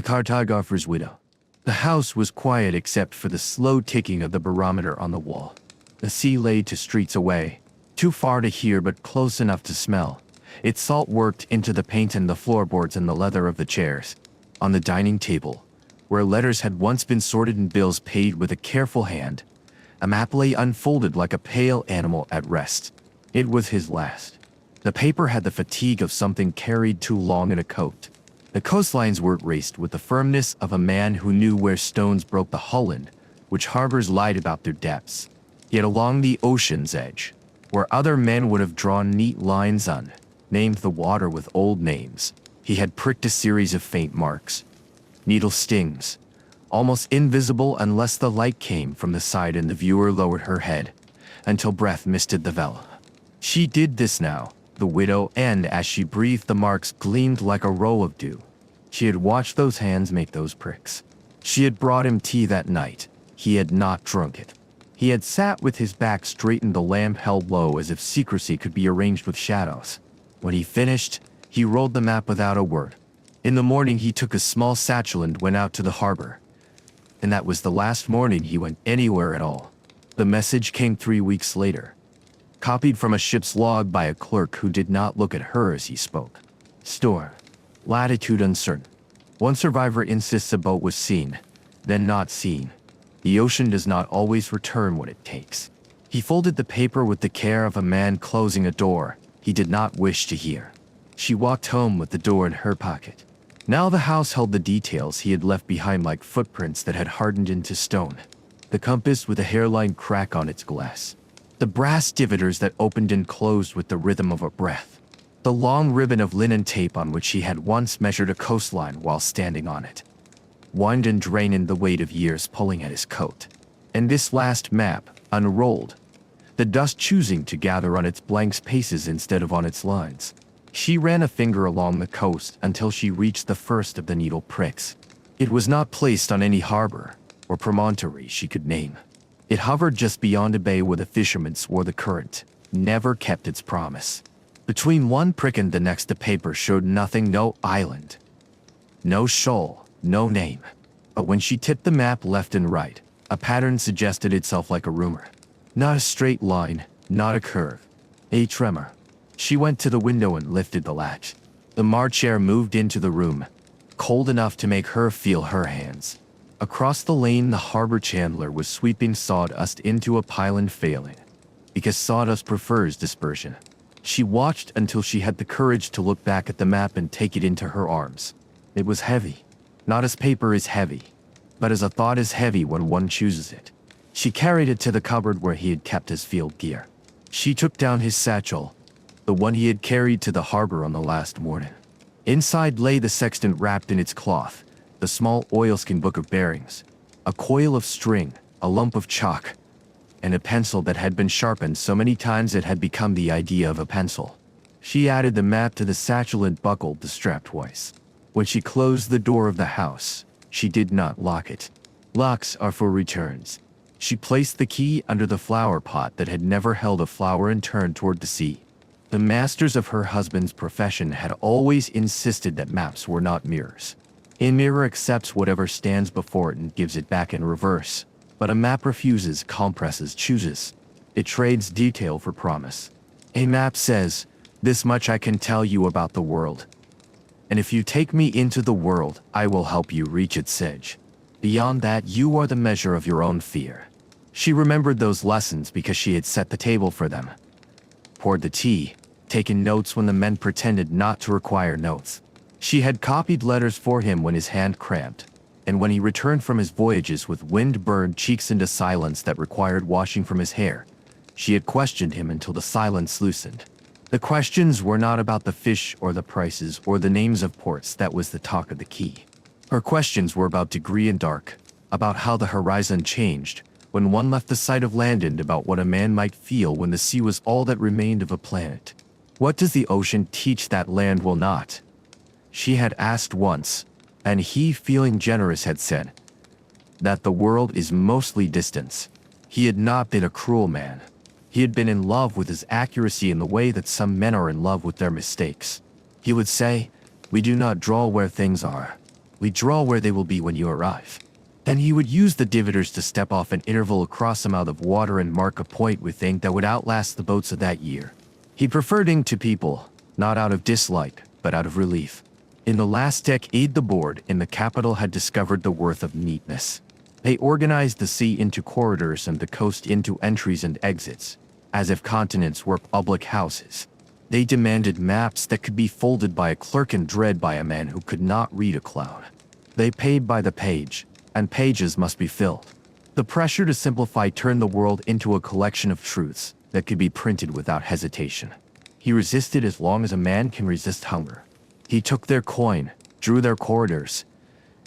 The cartographer's widow. The house was quiet except for the slow ticking of the barometer on the wall. The sea lay 2 streets away, too far to hear but close enough to smell. Its salt worked into the paint and the floorboards and the leather of the chairs. On the dining table, where letters had once been sorted and bills paid with a careful hand, a map lay unfolded like a pale animal at rest. It was his last. The paper had the fatigue of something carried too long in a coat. The coastlines were erased with the firmness of a man who knew where stones broke the Holland, which harbors lied about their depths. Yet along the ocean's edge, where other men would have drawn neat lines on, named the water with old names, he had pricked a series of faint marks. Needle stings, almost invisible unless the light came from the side and the viewer lowered her head, until breath misted the vellum. She did this now, the widow, and as she breathed the marks gleamed like a row of dew. She had watched those hands make those pricks. She had brought him tea that night. He had not drunk it. He had sat with his back straight and the lamp held low as if secrecy could be arranged with shadows. When he finished, he rolled the map without a word. In the morning he took a small satchel and went out to the harbor. And that was the last morning he went anywhere at all. The message came 3 weeks later, copied from a ship's log by a clerk who did not look at her as he spoke. Store. Latitude uncertain. One survivor insists a boat was seen, then not seen. The ocean does not always return what it takes. He folded the paper with the care of a man closing a door he did not wish to hear. She walked home with the door in her pocket. Now the house held the details he had left behind like footprints that had hardened into stone. The compass with a hairline crack on its glass. The brass dividers that opened and closed with the rhythm of a breath. The long ribbon of linen tape on which he had once measured a coastline while standing on it. Wind and drain in the weight of years pulling at his coat. And this last map, unrolled. The dust choosing to gather on its blank spaces instead of on its lines. She ran a finger along the coast until she reached the first of the needle pricks. It was not placed on any harbor or promontory she could name. It hovered just beyond a bay where the fishermen swore the current never kept its promise. Between one prick and the next the paper showed nothing, no island, no shoal, no name. But when she tipped the map left and right, a pattern suggested itself like a rumor. Not a straight line, not a curve, a tremor. She went to the window and lifted the latch. The March air moved into the room, cold enough to make her feel her hands. Across the lane the harbor chandler was sweeping sawdust into a pile and failing, because sawdust prefers dispersion. She watched until she had the courage to look back at the map and take it into her arms. It was heavy, not as paper is heavy, but as a thought is heavy when one chooses it. She carried it to the cupboard where he had kept his field gear. She took down his satchel, the one he had carried to the harbor on the last morning. Inside lay the sextant wrapped in its cloth, the small oilskin book of bearings, a coil of string, a lump of chalk, and a pencil that had been sharpened so many times it had become the idea of a pencil. She added the map to the satchel and buckled the strap twice. When she closed the door of the house, she did not lock it. Locks are for returns. She placed the key under the flower pot that had never held a flower and turned toward the sea. The masters of her husband's profession had always insisted that maps were not mirrors. A mirror accepts whatever stands before it and gives it back in reverse. But a map refuses, compresses, chooses. It trades detail for promise. A map says, "This much I can tell you about the world. And if you take me into the world, I will help you reach its edge. Beyond that, you are the measure of your own fear." She remembered those lessons because she had set the table for them. Poured the tea, taken notes when the men pretended not to require notes. She had copied letters for him when his hand cramped, and when he returned from his voyages with wind-burned cheeks and a silence that required washing from his hair, she had questioned him until the silence loosened. The questions were not about the fish or the prices or the names of ports that was the talk of the quay. Her questions were about degree and dark, about how the horizon changed when one left the sight of land and about what a man might feel when the sea was all that remained of a planet. What does the ocean teach that land will not? She had asked once, and he, feeling generous, had said that the world is mostly distance. He had not been a cruel man. He had been in love with his accuracy in the way that some men are in love with their mistakes. He would say, "We do not draw where things are. We draw where they will be when you arrive. Then he would use the dividers to step off an interval across a mouth of water and mark a point with ink that would outlast the boats of that year. He preferred ink to people, not out of dislike, but out of relief. In the last decade, the board in the capital had discovered the worth of neatness. They organized the sea into corridors and the coast into entries and exits, as if continents were public houses. They demanded maps that could be folded by a clerk and read by a man who could not read a cloud. They paid by the page, and pages must be filled. The pressure to simplify turned the world into a collection of truths that could be printed without hesitation. He resisted as long as a man can resist hunger. He took their coin, drew their corridors,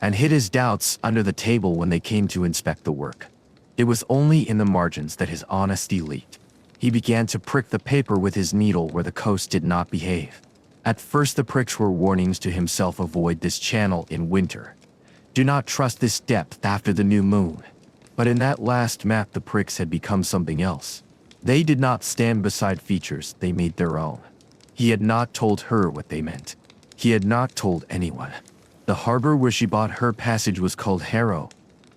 and hid his doubts under the table when they came to inspect the work. It was only in the margins that his honesty leaked. He began to prick the paper with his needle where the coast did not behave. At first the pricks were warnings to himself: avoid this channel in winter. Do not trust this depth after the new moon. But in that last map the pricks had become something else. They did not stand beside features, they made their own. He had not told her what they meant. He had not told anyone. The harbor where she bought her passage was called Harrow,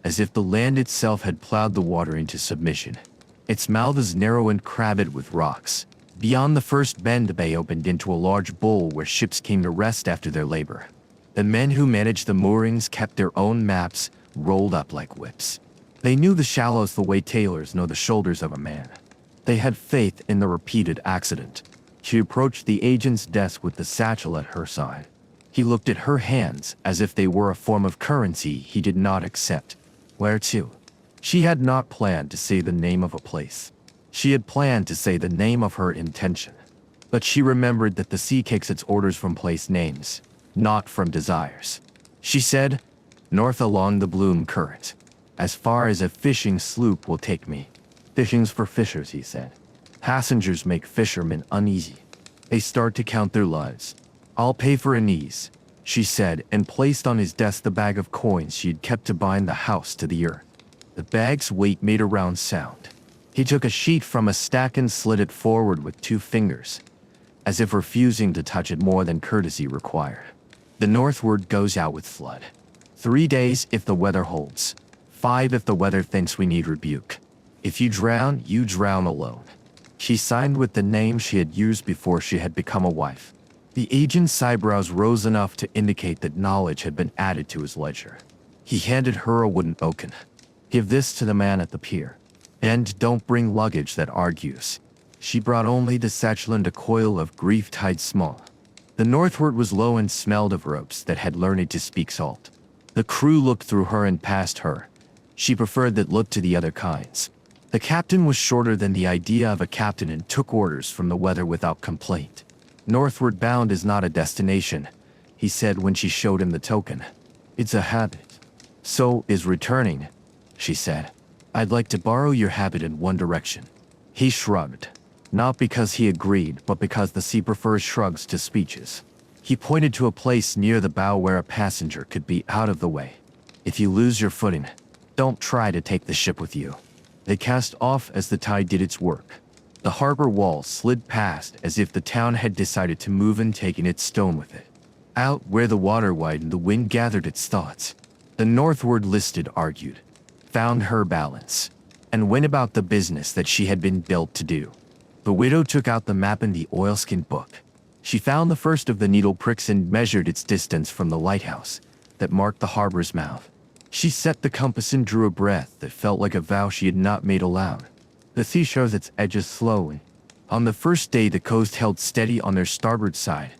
as if the land itself had plowed the water into submission. Its mouth was narrow and crabbed with rocks. Beyond the first bend, the bay opened into a large bowl where ships came to rest after their labor. The men who managed the moorings kept their own maps, rolled up like whips. They knew the shallows the way tailors know the shoulders of a man. They had faith in the repeated accident. She approached the agent's desk with the satchel at her side. He looked at her hands as if they were a form of currency he did not accept. Where to? She had not planned to say the name of a place. She had planned to say the name of her intention. But she remembered that the sea takes its orders from place names, not from desires. She said, "North along the Bloom Current. As far as a fishing sloop will take me." "Fishing's for fishers," he said. "Passengers make fishermen uneasy. They start to count their lives." "I'll pay for an ease," she said, and placed on his desk the bag of coins she had kept to bind the house to the earth. The bag's weight made a round sound. He took a sheet from a stack and slid it forward with 2 fingers, as if refusing to touch it more than courtesy required. "The northward goes out with flood. 3 days if the weather holds. 5 if the weather thinks we need rebuke. If you drown alone." She signed with the name she had used before she had become a wife. The agent's eyebrows rose enough to indicate that knowledge had been added to his ledger. He handed her a wooden token. "Give this to the man at the pier. And don't bring luggage that argues." She brought only the satchel and a coil of grief tied small. The northward was low and smelled of ropes that had learned to speak salt. The crew looked through her and past her. She preferred that look to the other kinds. The captain was shorter than the idea of a captain and took orders from the weather without complaint. "Northward bound is not a destination," he said when she showed him the token. "It's a habit." "So is returning," she said. "I'd like to borrow your habit in one direction." He shrugged. Not because he agreed, but because the sea prefers shrugs to speeches. He pointed to a place near the bow where a passenger could be out of the way. "If you lose your footing, don't try to take the ship with you." They cast off as the tide did its work. The harbor wall slid past as if the town had decided to move and taken its stone with it. Out where the water widened, the wind gathered its thoughts. The northward listed argued, found her balance, and went about the business that she had been built to do. The widow took out the map in the oilskin book. She found the first of the needle pricks and measured its distance from the lighthouse that marked the harbor's mouth. She set the compass and drew a breath that felt like a vow she had not made aloud. The sea shows its edges slowly. On the first day, the coast held steady on their starboard side,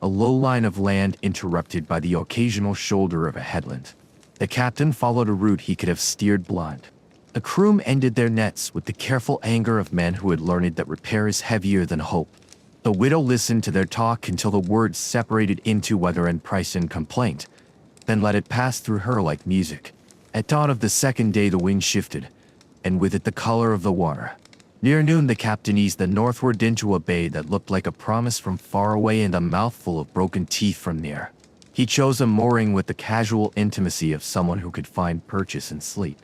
a low line of land interrupted by the occasional shoulder of a headland. The captain followed a route he could have steered blind. The crew ended their nets with the careful anger of men who had learned that repair is heavier than hope. The widow listened to their talk until the words separated into weather and price and complaint, then let it pass through her like music. At dawn of the second day the wind shifted, and with it the color of the water. Near noon the captain eased the northward into a bay that looked like a promise from far away and a mouthful of broken teeth from near. He chose a mooring with the casual intimacy of someone who could find purchase in sleep.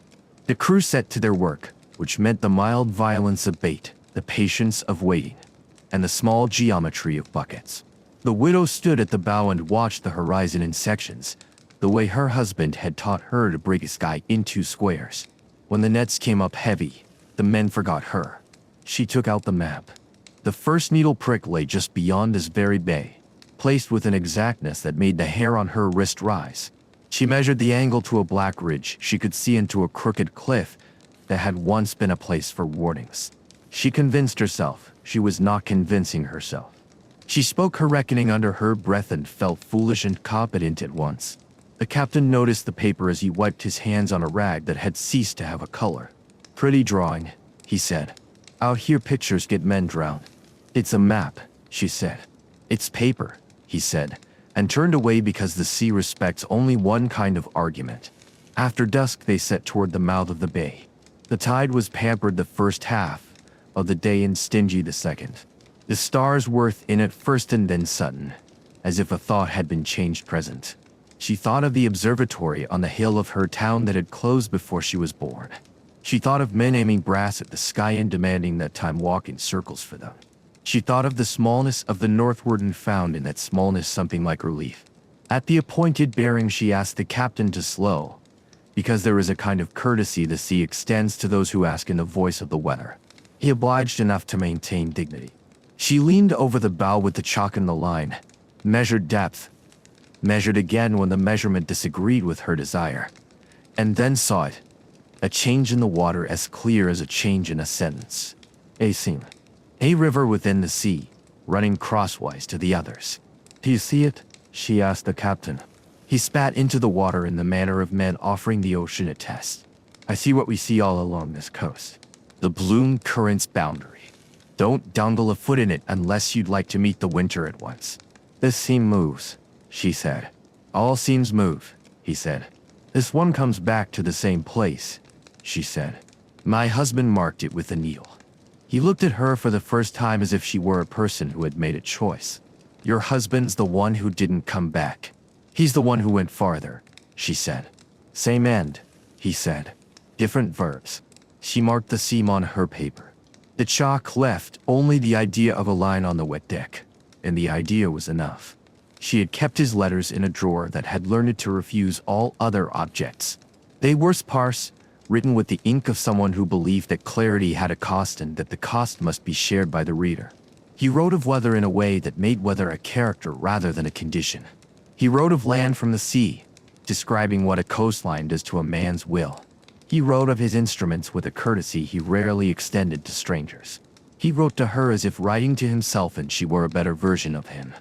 The crew set to their work, which meant the mild violence of bait, the patience of waiting, and the small geometry of buckets. The widow stood at the bow and watched the horizon in sections, the way her husband had taught her to break a sky into squares. When the nets came up heavy, the men forgot her. She took out the map. The first needle prick lay just beyond this very bay, placed with an exactness that made the hair on her wrist rise. She measured the angle to a black ridge she could see into a crooked cliff that had once been a place for warnings. She convinced herself she was not convincing herself. She spoke her reckoning under her breath and felt foolish and competent at once. The captain noticed the paper as he wiped his hands on a rag that had ceased to have a color. "Pretty drawing," he said. "Out here pictures get men drowned." "It's a map," she said. "It's paper," he said, and turned away because the sea respects only one kind of argument. After dusk they set toward the mouth of the bay. The tide was pampered the first half of the day and stingy the second. The stars were in at first and then sudden, as if a thought had been changed present. She thought of the observatory on the hill of her town that had closed before she was born. She thought of men aiming brass at the sky and demanding that time walk in circles for them. She thought of the smallness of the northward and found in that smallness something like relief. At the appointed bearing she asked the captain to slow, because there is a kind of courtesy the sea extends to those who ask in the voice of the weather. He obliged enough to maintain dignity. She leaned over the bow with the chalk in the line, measured depth, measured again when the measurement disagreed with her desire, and then saw it, a change in the water as clear as a change in a sentence. A scene. A river within the sea, running crosswise to the others. "Do you see it?" she asked the captain. He spat into the water in the manner of men offering the ocean a test. "I see what we see all along this coast. The bloom current's boundary. Don't dangle a foot in it unless you'd like to meet the winter at once." "This seam moves," she said. "All seams move," he said. "This one comes back to the same place," she said. "My husband marked it with a needle." He looked at her for the first time as if she were a person who had made a choice. "Your husband's the one who didn't come back. He's the one who went farther," she said. "Same end," he said. "Different verbs." She marked the seam on her paper. The chalk left only the idea of a line on the wet deck, and the idea was enough. She had kept his letters in a drawer that had learned to refuse all other objects. They were sparse, written with the ink of someone who believed that clarity had a cost and that the cost must be shared by the reader. He wrote of weather in a way that made weather a character rather than a condition. He wrote of land from the sea, describing what a coastline does to a man's will. He wrote of his instruments with a courtesy he rarely extended to strangers. He wrote to her as if writing to himself and she were a better version of him.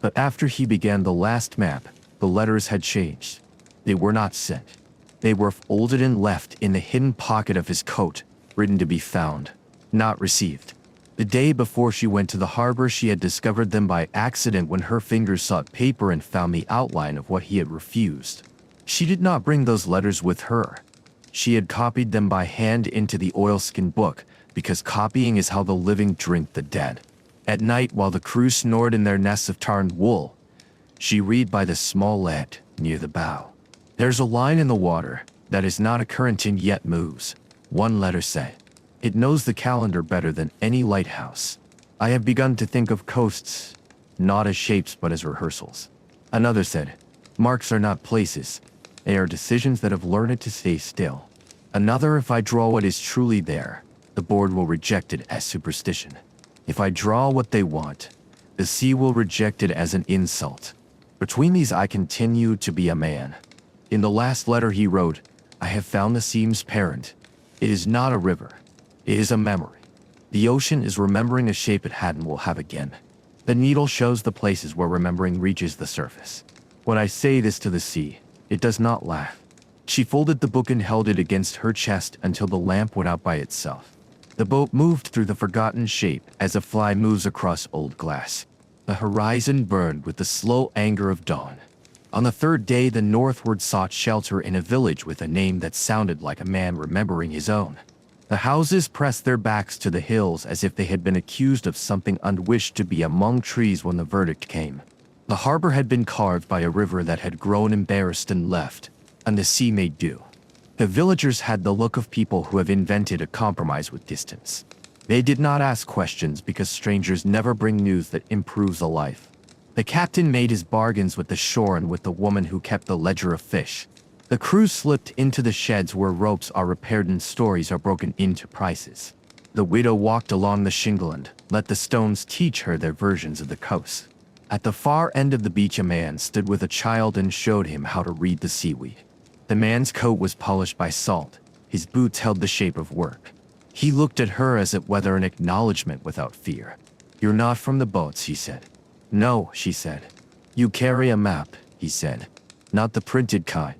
But after he began the last map, the letters had changed. They were not sent. They were folded and left in the hidden pocket of his coat, written to be found, not received. The day before she went to the harbor she had discovered them by accident when her fingers sought paper and found the outline of what he had refused. She did not bring those letters with her. She had copied them by hand into the oilskin book, because copying is how the living drink the dead. At night, while the crew snored in their nests of tarred wool, she read by the small lead near the bow. "There's a line in the water that is not a current and yet moves," one letter said. "It knows the calendar better than any lighthouse. I have begun to think of coasts, not as shapes but as rehearsals." Another said, "Marks are not places. They are decisions that have learned to stay still." Another, "If I draw what is truly there, the board will reject it as superstition. If I draw what they want, the sea will reject it as an insult. Between these I continue to be a man." In the last letter he wrote, "I have found the seam's parent. It is not a river. It is a memory. The ocean is remembering a shape it had and will have again. The needle shows the places where remembering reaches the surface. When I say this to the sea, it does not laugh." She folded the book and held it against her chest until the lamp went out by itself. The boat moved through the forgotten shape as a fly moves across old glass. The horizon burned with the slow anger of dawn. On the third day, the northward sought shelter in a village with a name that sounded like a man remembering his own. The houses pressed their backs to the hills as if they had been accused of something unwished to be among trees when the verdict came. The harbor had been carved by a river that had grown embarrassed and left, and the sea made do. The villagers had the look of people who have invented a compromise with distance. They did not ask questions because strangers never bring news that improves a life. The captain made his bargains with the shore and with the woman who kept the ledger of fish. The crew slipped into the sheds where ropes are repaired and stories are broken into prices. The widow walked along the shingle and let the stones teach her their versions of the coast. At the far end of the beach, a man stood with a child and showed him how to read the seaweed. The man's coat was polished by salt. His boots held the shape of work. He looked at her as if whether an acknowledgement without fear. "You're not from the boats," he said. "No," she said. "You carry a map," he said. "Not the printed kind.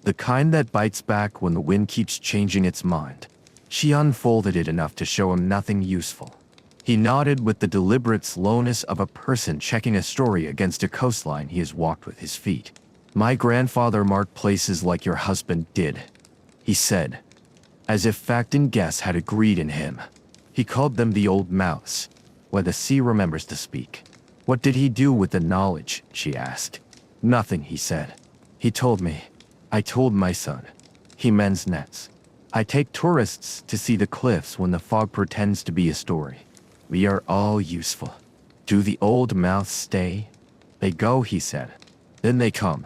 The kind that bites back when the wind keeps changing its mind." She unfolded it enough to show him nothing useful. He nodded with the deliberate slowness of a person checking a story against a coastline he has walked with his feet. "My grandfather marked places like your husband did," he said, as if fact and guess had agreed in him. He called them the old mouths, where the sea remembers to speak. "What did he do with the knowledge?" she asked. "Nothing," he said. "He told me. I told my son. He mends nets. I take tourists to see the cliffs when the fog pretends to be a story. We are all useful. Do the old mouths stay?" "They go," he said. "Then they come.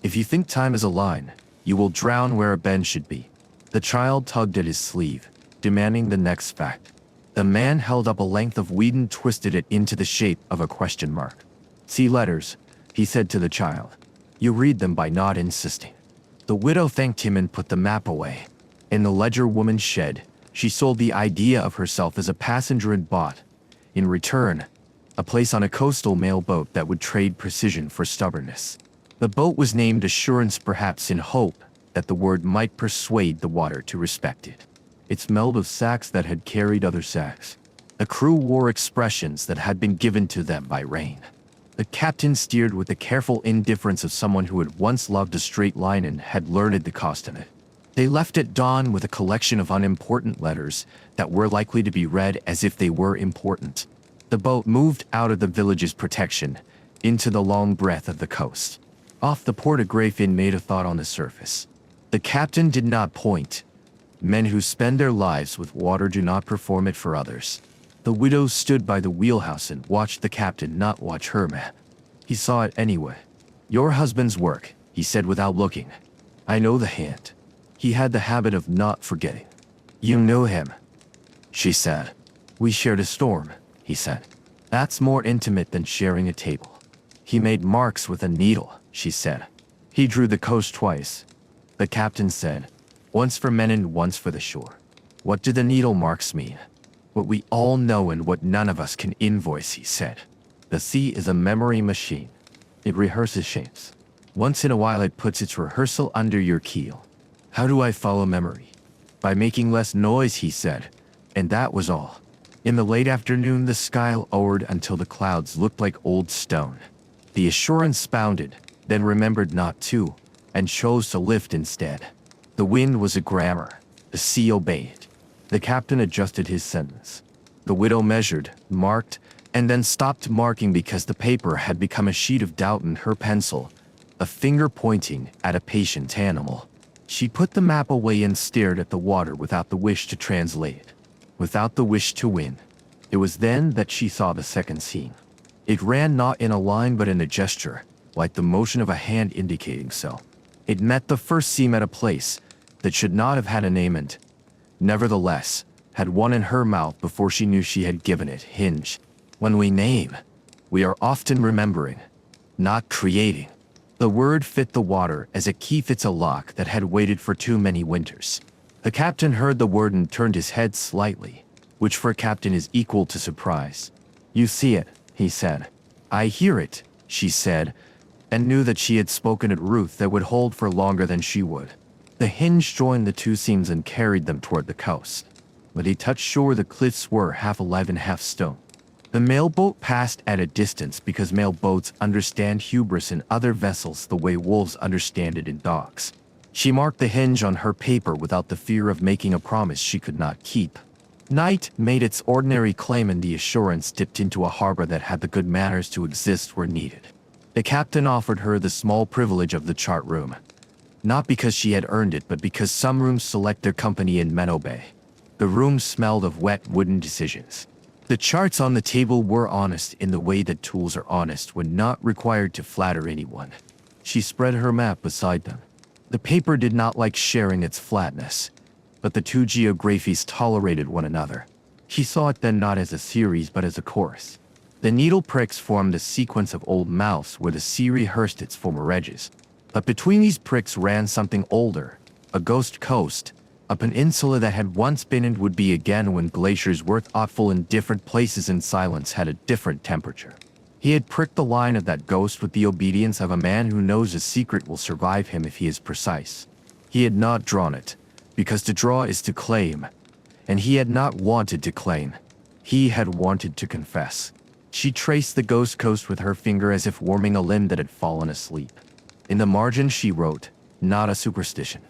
If you think time is a line, you will drown where a bend should be." The child tugged at his sleeve, demanding the next fact. The man held up a length of weed and twisted it into the shape of a question mark. "See letters," he said to the child. "You read them by not insisting." The widow thanked him and put the map away. In the ledger woman's shed, she sold the idea of herself as a passenger and bought, in return, a place on a coastal mail boat that would trade precision for stubbornness. The boat was named Assurance, perhaps in hope that the word might persuade the water to respect it. It smelled of sacks that had carried other sacks. The crew wore expressions that had been given to them by rain. The captain steered with the careful indifference of someone who had once loved a straight line and had learned the cost of it. They left at dawn with a collection of unimportant letters that were likely to be read as if they were important. The boat moved out of the village's protection into the long breadth of the coast. Off the port, a gray fin made a thought on the surface. The captain did not point. Men who spend their lives with water do not perform it for others. The widow stood by the wheelhouse and watched the captain not watch her man. He saw it anyway. "Your husband's work," he said without looking. "I know the hand. He had the habit of not forgetting." "You know him," she said. "We shared a storm," he said. "That's more intimate than sharing a table." "He made marks with a needle," she said. "He drew the coast twice," the captain said. "Once for men and once for the shore." "What do the needle marks mean?" "What we all know and what none of us can invoice," he said. "The sea is a memory machine. It rehearses shapes. Once in a while it puts its rehearsal under your keel." "How do I follow memory?" "By making less noise," he said. And that was all. In the late afternoon the sky lowered until the clouds looked like old stone. The Assurance bounded, then remembered not to, and chose to lift instead. The wind was a grammar. The sea obeyed. The captain adjusted his sentence. The widow measured, marked, and then stopped marking because the paper had become a sheet of doubt in her pencil, a finger pointing at a patient animal. She put the map away and stared at the water without the wish to translate, without the wish to win. It was then that she saw the second scene. It ran not in a line but in a gesture, like the motion of a hand indicating so. It met the first seam at a place that should not have had a name and, nevertheless, had one in her mouth before she knew she had given it hinge. When we name, we are often remembering, not creating. The word fit the water as a key fits a lock that had waited for too many winters. The captain heard the word and turned his head slightly, which for a captain is equal to surprise. "You see it," he said. "I hear it," she said, and knew that she had spoken a truth that would hold for longer than she would. The hinge joined the two seams and carried them toward the coast. When he touched shore, the cliffs were half alive and half stone. The mailboat passed at a distance because mailboats understand hubris in other vessels the way wolves understand it in dogs. She marked the hinge on her paper without the fear of making a promise she could not keep. Night made its ordinary claim and the Assurance dipped into a harbor that had the good manners to exist where needed. The captain offered her the small privilege of the chart room. Not because she had earned it, but because some rooms select their company in Menno Bay. The room smelled of wet wooden decisions. The charts on the table were honest in the way that tools are honest when not required to flatter anyone. She spread her map beside them. The paper did not like sharing its flatness, but the two geographies tolerated one another. She saw it then not as a series but as a course. The needle pricks formed a sequence of old mouths where the sea rehearsed its former edges. But between these pricks ran something older, a ghost coast, a peninsula that had once been and would be again when glaciers were thoughtful in different places and silence had a different temperature. He had pricked the line of that ghost with the obedience of a man who knows a secret will survive him if he is precise. He had not drawn it, because to draw is to claim, and he had not wanted to claim. He had wanted to confess. She traced the ghost coast with her finger as if warming a limb that had fallen asleep. In the margin she wrote, "Not a superstition.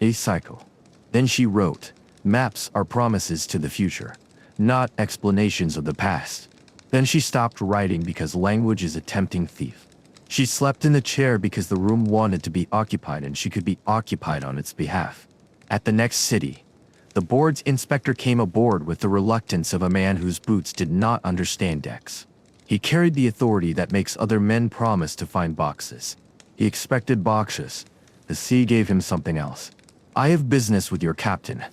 A cycle." Then she wrote, "Maps are promises to the future, not explanations of the past." Then she stopped writing because language is a tempting thief. She slept in the chair because the room wanted to be occupied and she could be occupied on its behalf. At the next city, the board's inspector came aboard with the reluctance of a man whose boots did not understand decks. He carried the authority that makes other men promise to find boxes. He expected boxes. The sea gave him something else. "I have business with your captain,"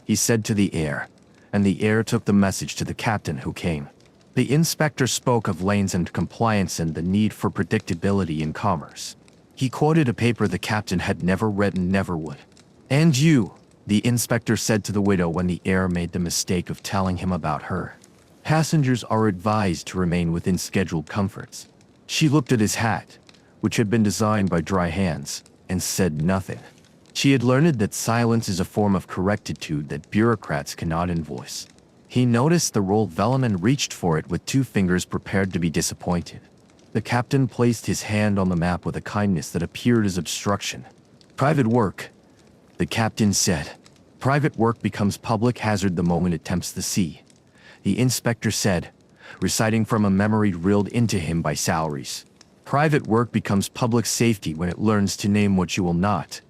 he said to the air, and the air took the message to the captain who came. The inspector spoke of lanes and compliance and the need for predictability in commerce. He quoted a paper the captain had never read and never would. "And you," the inspector said to the widow when the air made the mistake of telling him about her. "Passengers are advised to remain within scheduled comforts." She looked at his hat, which had been designed by dry hands, and said nothing. She had learned that silence is a form of correctitude that bureaucrats cannot invoice. He noticed the roll of vellum and reached for it with two fingers prepared to be disappointed. The captain placed his hand on the map with a kindness that appeared as obstruction. "Private work," the captain said. "Private work becomes public hazard the moment it tempts the sea," the inspector said, reciting from a memory drilled into him by salaries. "Private work becomes public safety when it learns to name what you will not,"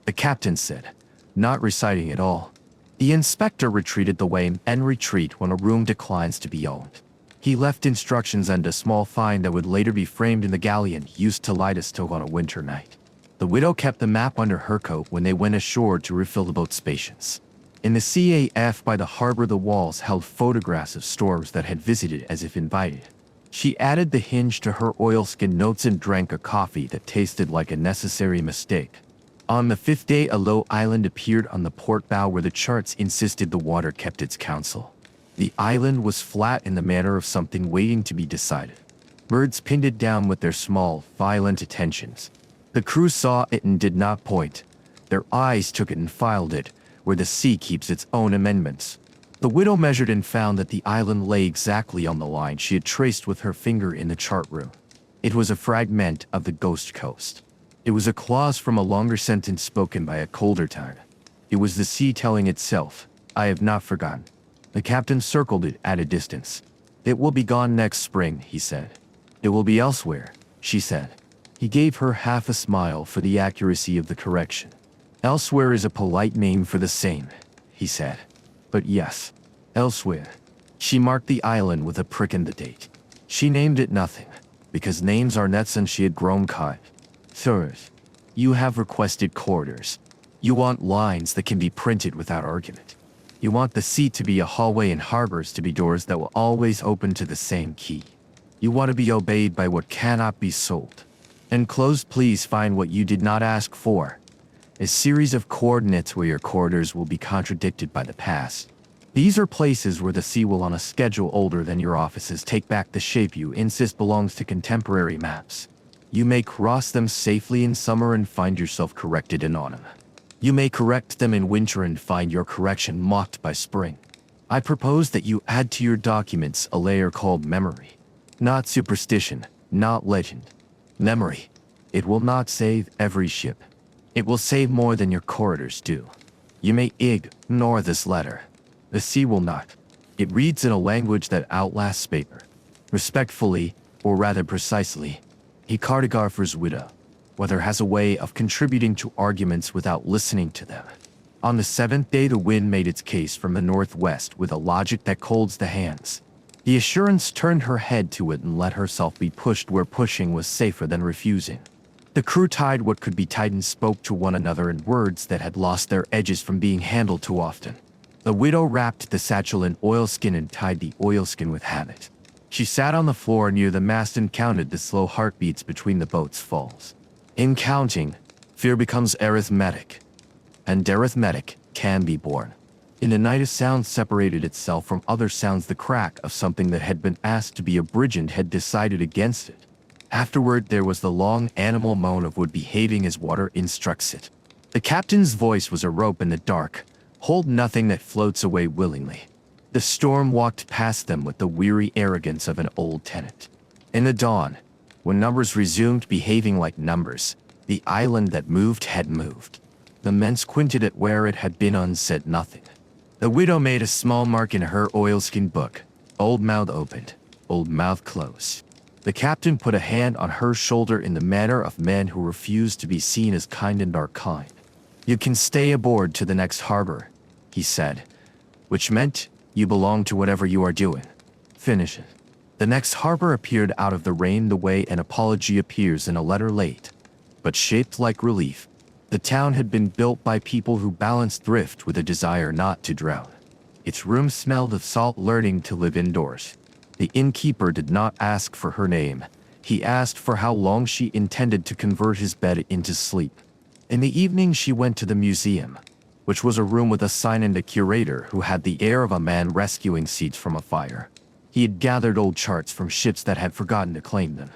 the captain said, not reciting at all. The inspector retreated the way men retreat when a room declines to be owned. He left instructions and a small fine that would later be framed in the galleon used to light a stove on a winter night. The widow kept the map under her coat when they went ashore to refill the boat's patience. In the CAF by the harbor, the walls held photographs of stores that had visited as if invited. She added the hinge to her oilskin notes and drank a coffee that tasted like a necessary mistake. On the fifth day, a low island appeared on the port bow where the charts insisted the water kept its counsel. The island was flat in the manner of something waiting to be decided. Birds pinned it down with their small, violent attentions. The crew saw it and did not point. Their eyes took it and filed it, where the sea keeps its own amendments. The widow measured and found that the island lay exactly on the line she had traced with her finger in the chart room. It was a fragment of the ghost coast. It was a clause from a longer sentence spoken by a colder time. It was the sea telling itself, "I have not forgotten." The captain circled it at a distance. "It will be gone next spring," he said. "It will be elsewhere," she said. He gave her half a smile for the accuracy of the correction. "Elsewhere is a polite name for the same," he said. "But yes, elsewhere." She marked the island with a prick in the date. She named it nothing, because names are nets and she had grown caught. "Sirs, you have requested quarters. You want lines that can be printed without argument. You want the sea to be a hallway and harbors to be doors that will always open to the same key. You want to be obeyed by what cannot be sold. Enclosed, please find what you did not ask for. A series of coordinates where your quarters will be contradicted by the past. These are places where the sea will on a schedule older than your offices take back the shape you insist belongs to contemporary maps. You may cross them safely in summer and find yourself corrected in autumn. You may correct them in winter and find your correction mocked by spring. I propose that you add to your documents a layer called memory. Not superstition, not legend. Memory. It will not save every ship. It will save more than your corridors do. You may ignore this letter. The sea will not. It reads in a language that outlasts paper. Respectfully, or rather precisely, a cartographer's widow, whether has a way of contributing to arguments without listening to them. On the seventh day, the wind made its case from the northwest with a logic that colds the hands. The assurance turned her head to it and let herself be pushed where pushing was safer than refusing. The crew tied what could be tied and spoke to one another in words that had lost their edges from being handled too often. The widow wrapped the satchel in oilskin and tied the oilskin with habit. She sat on the floor near the mast and counted the slow heartbeats between the boat's falls. In counting, fear becomes arithmetic, and arithmetic can be born. In the night, a sound separated itself from other sounds. The crack of something that had been asked to be a brigand had decided against it. Afterward, there was the long animal moan of wood behaving as water instructs it. The captain's voice was a rope in the dark. Hold nothing that floats away willingly. The storm walked past them with the weary arrogance of an old tenant. In the dawn, when numbers resumed behaving like numbers, the island that moved had moved. The men squinted at where it had been and said nothing. The widow made a small mark in her oilskin book. Old mouth opened, old mouth closed. The captain put a hand on her shoulder in the manner of men who refuse to be seen as kind and are kind. You can stay aboard to the next harbor, he said, which meant you belong to whatever you are doing. Finish it. The next harbor appeared out of the rain the way an apology appears in a letter late, but shaped like relief. The town had been built by people who balanced thrift with a desire not to drown. Its rooms smelled of salt, learning to live indoors. The innkeeper did not ask for her name. He asked for how long she intended to convert his bed into sleep. In the evening, she went to the museum, which was a room with a sign and a curator who had the air of a man rescuing seeds from a fire. He had gathered old charts from ships that had forgotten to claim them.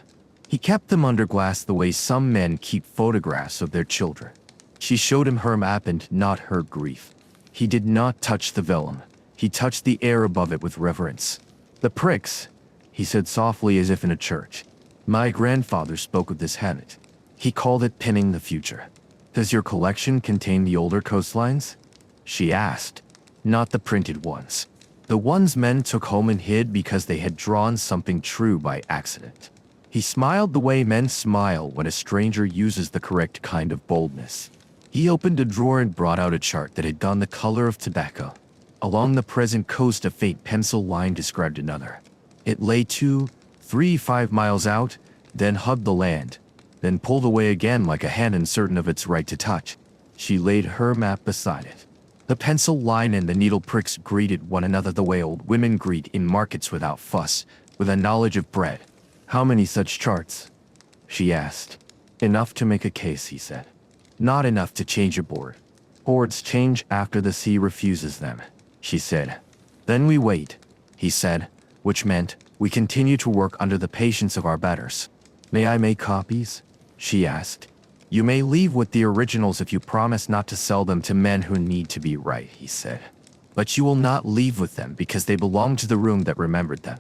He kept them under glass the way some men keep photographs of their children. She showed him her map and not her grief. He did not touch the vellum. He touched the air above it with reverence. The pricks, he said softly as if in a church. My grandfather spoke of this habit. He called it pinning the future. Does your collection contain the older coastlines? She asked. Not the printed ones. The ones men took home and hid because they had drawn something true by accident. He smiled the way men smile when a stranger uses the correct kind of boldness. He opened a drawer and brought out a chart that had gone the color of tobacco. Along the present coast, a faint pencil line described another. It lay 2, 3, 5 miles out, then hugged the land, then pulled away again like a hand uncertain of its right to touch. She laid her map beside it. The pencil line and the needle pricks greeted one another the way old women greet in markets, without fuss, with a knowledge of bread. How many such charts? She asked. Enough to make a case, he said. Not enough to change a board. Boards change after the sea refuses them, she said. Then we wait, he said, which meant we continue to work under the patience of our betters. May I make copies? She asked. You may leave with the originals if you promise not to sell them to men who need to be right, he said. But you will not leave with them because they belong to the room that remembered them.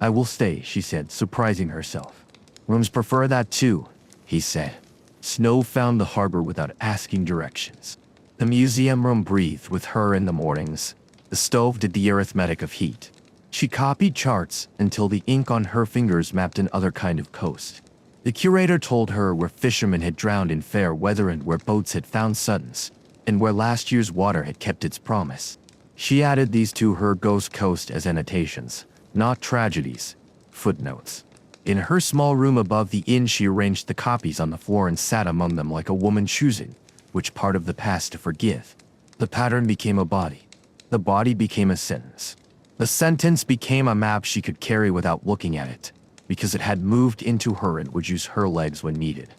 I will stay, she said, surprising herself. Rooms prefer that too, he said. Snow found the harbor without asking directions. The museum room breathed with her in the mornings. The stove did the arithmetic of heat. She copied charts until the ink on her fingers mapped an other kind of coast. The curator told her where fishermen had drowned in fair weather and where boats had found suddens, and where last year's water had kept its promise. She added these to her ghost coast as annotations, not tragedies, footnotes. In her small room above the inn, she arranged the copies on the floor and sat among them like a woman choosing which part of the past to forgive. The pattern became a body. The body became a sentence. The sentence became a map she could carry without looking at it, because it had moved into her and would use her legs when needed.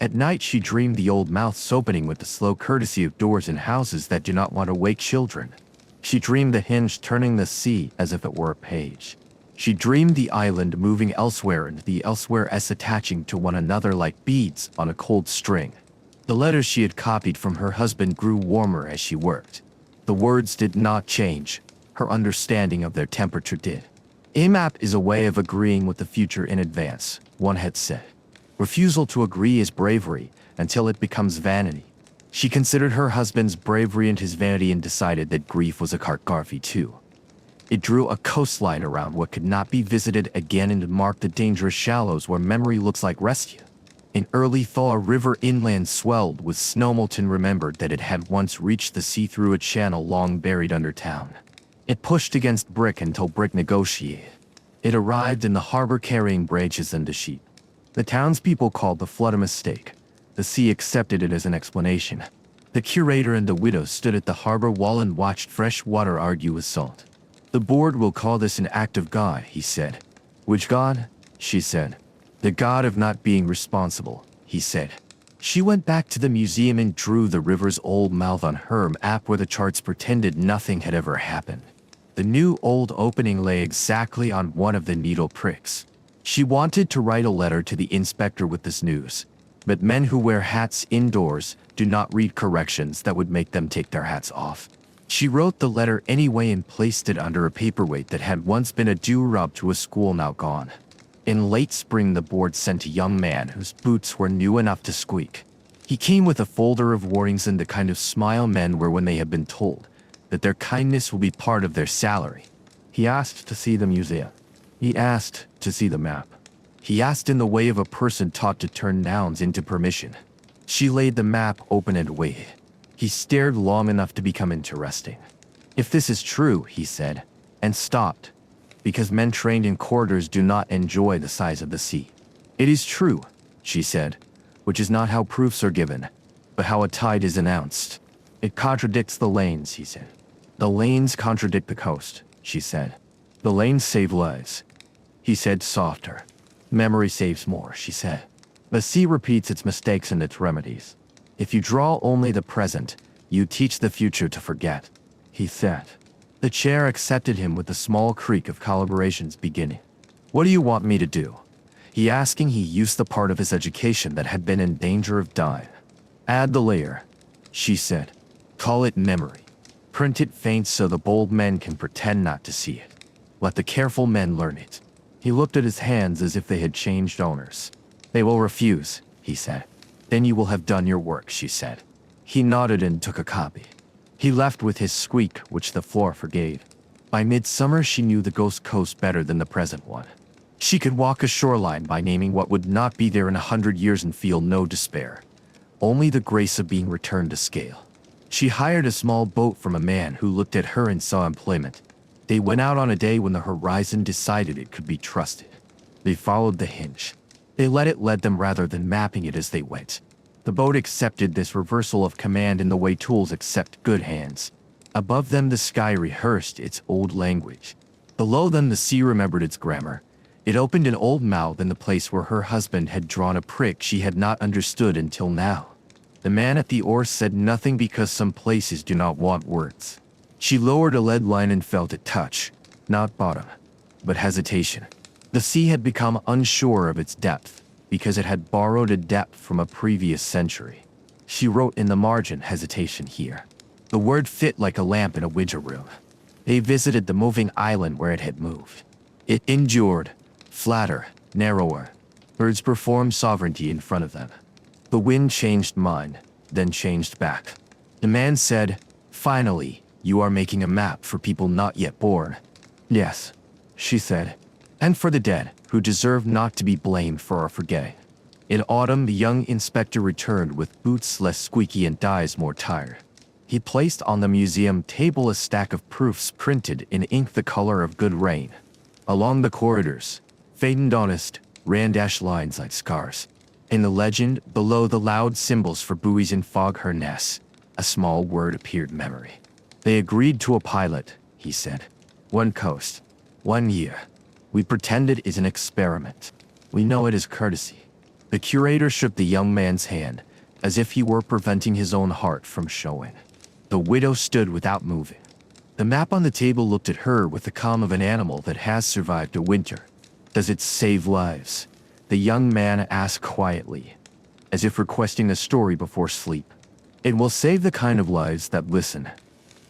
At night, she dreamed the old mouths opening with the slow courtesy of doors in houses that do not want to wake children. She dreamed the hinge turning the sea as if it were a page. She dreamed the island moving elsewhere and the elsewhere-s attaching to one another like beads on a cold string. The letters she had copied from her husband grew warmer as she worked. The words did not change. Her understanding of their temperature did. A map is a way of agreeing with the future in advance, one had said. Refusal to agree is bravery until it becomes vanity. She considered her husband's bravery and his vanity and decided that grief was a cartography too. It drew a coastline around what could not be visited again and marked the dangerous shallows where memory looks like rescue. In early thaw, a river inland swelled with snow. Moulton remembered that it had once reached the sea through a channel long buried under town. It pushed against brick until brick negotiated. It arrived in the harbor carrying branches and a sheet. The townspeople called the flood a mistake. The sea accepted it as an explanation. The curator and the widow stood at the harbor wall and watched fresh water argue with salt. The board will call this an act of God, he said. Which God? She said. The God of not being responsible, he said. She went back to the museum and drew the river's old mouth on her map where the charts pretended nothing had ever happened. The new old opening lay exactly on one of the needle pricks. She wanted to write a letter to the inspector with this news, but men who wear hats indoors do not read corrections that would make them take their hats off. She wrote the letter anyway and placed it under a paperweight that had once been a doorknob to a school now gone. In late spring, the board sent a young man whose boots were new enough to squeak. He came with a folder of warnings and the kind of smile men wear when they have been told that their kindness will be part of their salary. He asked to see the museum. He asked to see the map. He asked in the way of a person taught to turn nouns into permission. She laid the map open and waited. He stared long enough to become interesting. If this is true, he said, and stopped, because men trained in corridors do not enjoy the size of the sea. It is true, she said, which is not how proofs are given, but how a tide is announced. It contradicts the lanes, he said. The lanes contradict the coast, she said. The lanes save lives. He said softer. Memory saves more, she said. The sea repeats its mistakes and its remedies. If you draw only the present, you teach the future to forget, he said. The chair accepted him with a small creak of collaborations beginning. What do you want me to do? He asking. He used the part of his education that had been in danger of dying. Add the layer, she said. Call it memory. Print it faint so the bold men can pretend not to see it. Let the careful men learn it. He looked at his hands as if they had changed owners. They will refuse, he said. Then you will have done your work, she said. He nodded and took a copy. He left with his squeak, which the floor forgave. By midsummer, she knew the ghost coast better than the present one. She could walk a shoreline by naming what would not be there in 100 years and feel no despair. Only the grace of being returned to scale. She hired a small boat from a man who looked at her and saw employment. They went out on a day when the horizon decided it could be trusted. They followed the hinge. They let it lead them rather than mapping it as they went. The boat accepted this reversal of command in the way tools accept good hands. Above them the sky rehearsed its old language. Below them the sea remembered its grammar. It opened an old mouth in the place where her husband had drawn a prick she had not understood until now. The man at the oars said nothing because some places do not want words. She lowered a lead line and felt it touch, not bottom, but hesitation. The sea had become unsure of its depth because it had borrowed a depth from a previous century. She wrote in the margin hesitation here. The word fit like a lamp in a widget room. They visited the moving island where it had moved. It endured, flatter, narrower. Birds performed sovereignty in front of them. The wind changed mind, then changed back. The man said, "Finally, you are making a map for people not yet born." "Yes," she said. "And for the dead, who deserve not to be blamed for our forgetting." In autumn, the young inspector returned with boots less squeaky and eyes more tired. He placed on the museum table a stack of proofs printed in ink the color of good rain. Along the corridors, faint honest, ran dashed lines like scars. In the legend, below the loud symbols for buoys in fog harness, a small word appeared memory. They agreed to a pilot, he said. One coast, 1 year. We pretend it is an experiment. We know it is courtesy. The curator shook the young man's hand, as if he were preventing his own heart from showing. The widow stood without moving. The map on the table looked at her with the calm of an animal that has survived a winter. Does it save lives? The young man asked quietly, as if requesting a story before sleep. It will save the kind of lives that listen,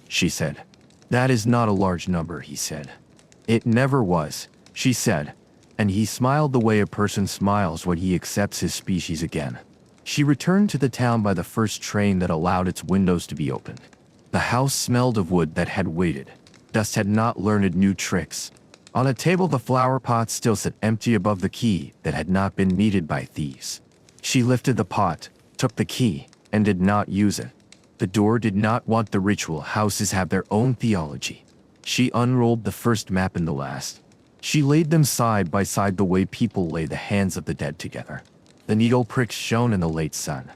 she said. That is not a large number, he said. It never was, she said, and he smiled the way a person smiles when he accepts his species again. She returned to the town by the first train that allowed its windows to be opened. The house smelled of wood that had waited. Dust had not learned new tricks. On a table the flower pot still sat empty above the key that had not been needed by thieves. She lifted the pot, took the key, and did not use it. The door did not want the ritual. Houses have their own theology. She unrolled the first map and the last. She laid them side by side the way people lay the hands of the dead together. The needle pricks shone in the late sun.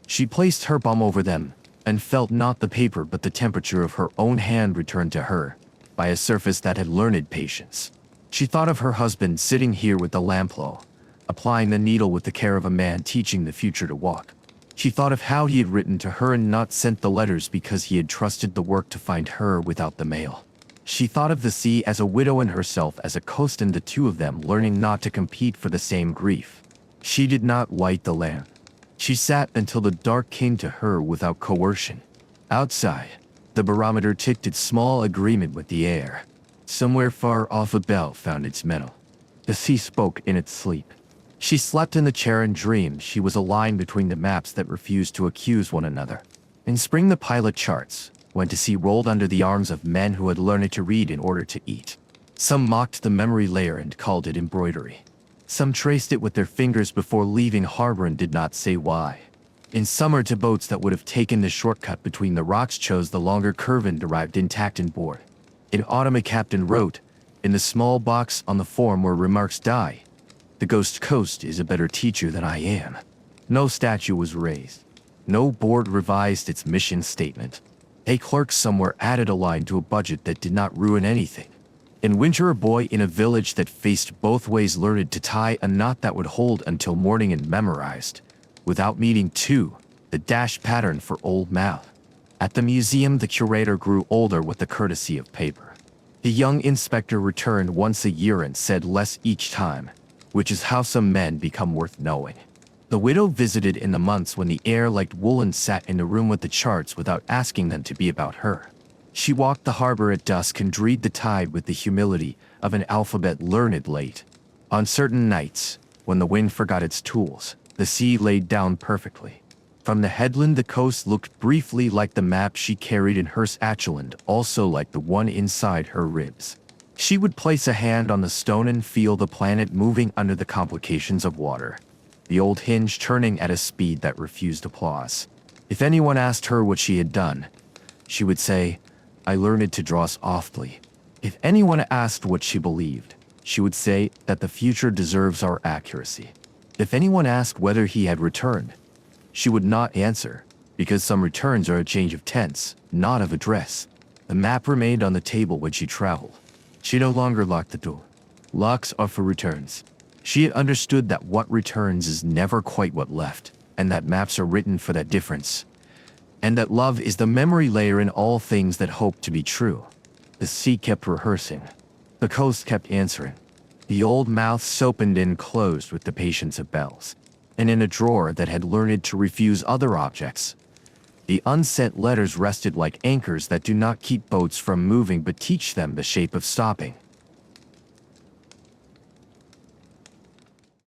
She placed her palm over them, and felt not the paper but the temperature of her own hand returned to her, by a surface that had learned patience. She thought of her husband sitting here with the lampglow, applying the needle with the care of a man teaching the future to walk. She thought of how he had written to her and not sent the letters because he had trusted the work to find her without the mail. She thought of the sea as a widow and herself as a coast, and the two of them learning not to compete for the same grief. She did not light the lamp. She sat until the dark came to her without coercion. Outside, the barometer ticked its small agreement with the air. Somewhere far off a bell found its metal. The sea spoke in its sleep. She slept in the chair and dreamed she was a line between the maps that refused to accuse one another. In spring the pilot charts went to sea rolled under the arms of men who had learned to read in order to eat. Some mocked the memory layer and called it embroidery. Some traced it with their fingers before leaving harbor and did not say why. In summer, to boats that would have taken the shortcut between the rocks chose the longer curve and arrived intact in board. In autumn a captain wrote, in the small box on the form where remarks die, "The Ghost Coast is a better teacher than I am." No statue was raised. No board revised its mission statement. A clerk somewhere added a line to a budget that did not ruin anything. In winter, a boy in a village that faced both ways learned to tie a knot that would hold until morning and memorized, without meaning to, the dash pattern for Old Mouth. At the museum, the curator grew older with the courtesy of paper. The young inspector returned once a year and said less each time, which is how some men become worth knowing. The widow visited in the months when the air like woolen sat in the room with the charts without asking them to be about her. She walked the harbor at dusk and dreed the tide with the humility of an alphabet learned late. On certain nights, when the wind forgot its tools, the sea laid down perfectly. From the headland the coast looked briefly like the map she carried in her satchel and also like the one inside her ribs. She would place a hand on the stone and feel the planet moving under the complications of water, the old hinge turning at a speed that refused applause. If anyone asked her what she had done, she would say, "I learned to draw softly." If anyone asked what she believed, she would say that the future deserves our accuracy. If anyone asked whether he had returned, she would not answer, because some returns are a change of tense, not of address. The map remained on the table when she traveled. She no longer locked the door. Locks are for returns. She had understood that what returns is never quite what left, and that maps are written for that difference, and that love is the memory layer in all things that hope to be true. The sea kept rehearsing. The coast kept answering. The old mouths opened and closed with the patience of bells. And in a drawer that had learned to refuse other objects, the unsent letters rested like anchors that do not keep boats from moving but teach them the shape of stopping.